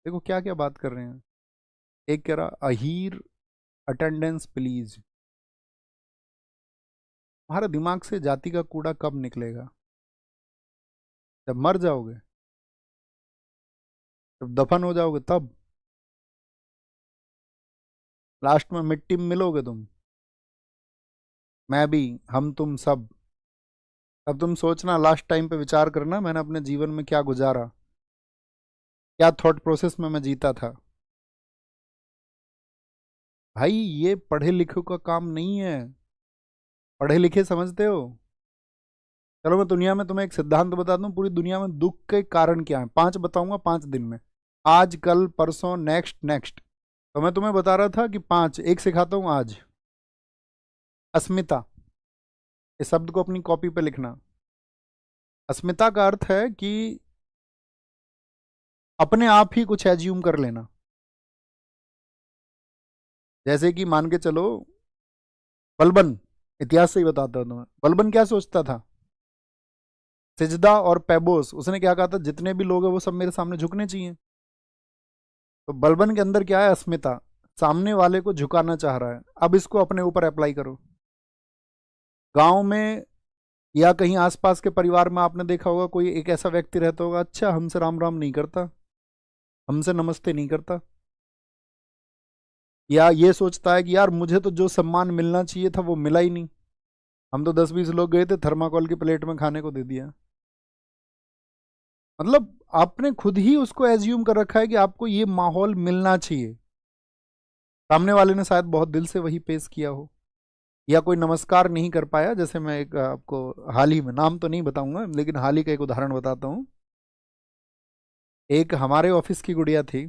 देखो क्या क्या बात कर रहे हैं। एक कह रहा अहीर अटेंडेंस प्लीज। तुम्हारे दिमाग से जाति का कूड़ा कब निकलेगा? जब मर जाओगे, जब दफन हो जाओगे, तब लास्ट में मिट्टी में मिलोगे तुम, मैं भी, हम तुम सब। अब तुम सोचना, लास्ट टाइम पे विचार करना मैंने अपने जीवन में क्या गुजारा, क्या थॉट प्रोसेस में मैं जीता था। भाई ये पढ़े लिखे का काम नहीं है। पढ़े लिखे समझते हो? चलो मैं दुनिया में तुम्हें एक सिद्धांत बता दूं, पूरी दुनिया में दुख के कारण क्या है, 5 बताऊंगा 5 दिन में। आज, कल, परसों, नेक्स्ट नेक्स्ट। तो मैं तुम्हें बता रहा था कि 5, एक सिखाता हूं आज। अस्मिता, इस शब्द को अपनी कॉपी पे लिखना। अस्मिता का अर्थ है कि अपने आप ही कुछ एज्यूम कर लेना। जैसे कि मान के चलो, बलबन, इतिहास से ही बताता हूं तुम्हें, बलबन क्या सोचता था? सिजदा और पेबोस, उसने क्या कहा था, जितने भी लोग हैं वो सब मेरे सामने झुकने चाहिए। तो बलबन के अंदर क्या है? अस्मिता। सामने वाले को झुकाना चाह रहा है। अब इसको अपने ऊपर अप्लाई करो। गांव में या कहीं आसपास के परिवार में आपने देखा होगा, कोई एक ऐसा व्यक्ति रहता होगा, अच्छा हमसे राम राम नहीं करता, हमसे नमस्ते नहीं करता, या ये सोचता है कि यार मुझे तो जो सम्मान मिलना चाहिए था वो मिला ही नहीं, हम तो 10-20 लोग गए थे, थर्माकोल की प्लेट में खाने को दे दिया। मतलब आपने खुद ही उसको एज्यूम कर रखा है कि आपको ये माहौल मिलना चाहिए। सामने वाले ने शायद बहुत दिल से वही पेश किया हो, या कोई नमस्कार नहीं कर पाया। जैसे मैं एक आपको हाल ही में, नाम तो नहीं बताऊंगा लेकिन हाल ही का एक उदाहरण बताता हूँ। एक हमारे ऑफिस की गुड़िया थी,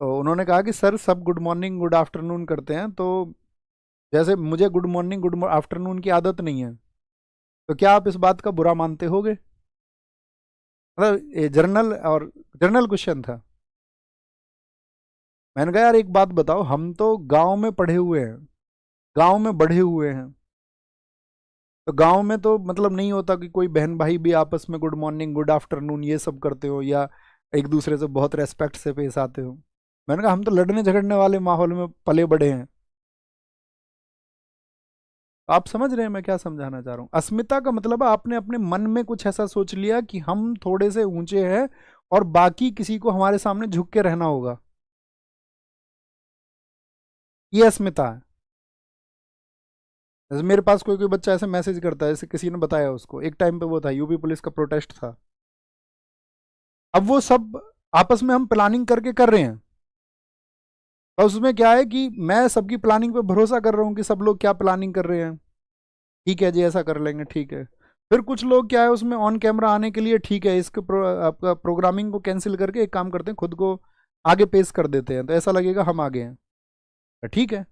तो उन्होंने कहा कि सर सब गुड मॉर्निंग गुड आफ्टरनून करते हैं, तो जैसे मुझे गुड मॉर्निंग गुड आफ्टरनून की आदत नहीं है, तो क्या आप इस बात का बुरा मानते होगे? मतलब ये जर्नल, और जर्नल क्वेश्चन था। मैंने कहा यार एक बात बताओ, हम तो गांव में पढ़े हुए हैं, गांव में बढ़े हुए हैं, तो गांव में तो मतलब नहीं होता कि कोई बहन भाई भी आपस में गुड मॉर्निंग गुड आफ्टरनून ये सब करते हो, या एक दूसरे से बहुत रेस्पेक्ट से पेश आते हो। मैंने कहा हम तो लड़ने झगड़ने वाले माहौल में पले बड़े हैं। आप समझ रहे हैं मैं क्या समझाना चाह रहा हूँ? अस्मिता का मतलब है आपने अपने मन में कुछ ऐसा सोच लिया कि हम थोड़े से ऊंचे हैं और बाकी किसी को हमारे सामने झुक के रहना होगा। ये अस्मिता है। जैसे मेरे पास कोई कोई बच्चा ऐसे मैसेज करता है, जैसे किसी ने बताया उसको, एक टाइम पे वो था, यूपी पुलिस का प्रोटेस्ट था। अब वो सब आपस में हम प्लानिंग करके कर रहे हैं, और उसमें क्या है कि मैं सबकी प्लानिंग पे भरोसा कर रहा हूँ कि सब लोग क्या प्लानिंग कर रहे हैं, ठीक है जी ऐसा कर लेंगे, ठीक है। फिर कुछ लोग क्या है उसमें ऑन कैमरा आने के लिए, ठीक है इसके आपका प्रोग्रामिंग को कैंसिल करके एक काम करते हैं, खुद को आगे पेश कर देते हैं, तो ऐसा लगेगा हम आगे हैं। तो ठीक है,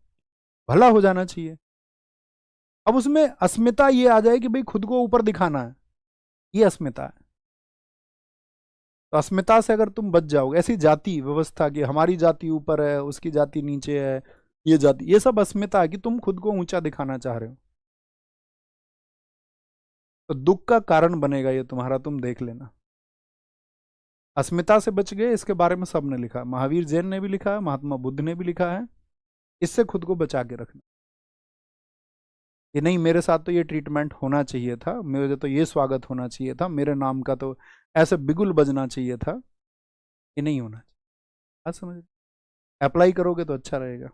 भला हो जाना चाहिए। अब उसमें अस्मिता ये आ जाए कि भाई खुद को ऊपर दिखाना है, ये अस्मिता है। तो अस्मिता से अगर तुम बच जाओगे, ऐसी जाति व्यवस्था की हमारी जाति ऊपर है उसकी जाति नीचे है, ये जाति, ये सब अस्मिता है कि तुम खुद को ऊंचा दिखाना चाह रहे हो, तो दुख का कारण बनेगा ये तुम्हारा, तुम देख लेना। अस्मिता से बच गए, इसके बारे में सबने लिखा, महावीर जैन ने भी लिखा है, महात्मा बुद्ध ने भी लिखा है। इससे खुद को बचा के रखना कि नहीं मेरे साथ तो ये ट्रीटमेंट होना चाहिए था, मेरे तो ये स्वागत होना चाहिए था, मेरे नाम का तो ऐसे बिगुल बजना चाहिए था, ये नहीं होना चाहिए। बात समझ, अप्लाई करोगे तो अच्छा रहेगा।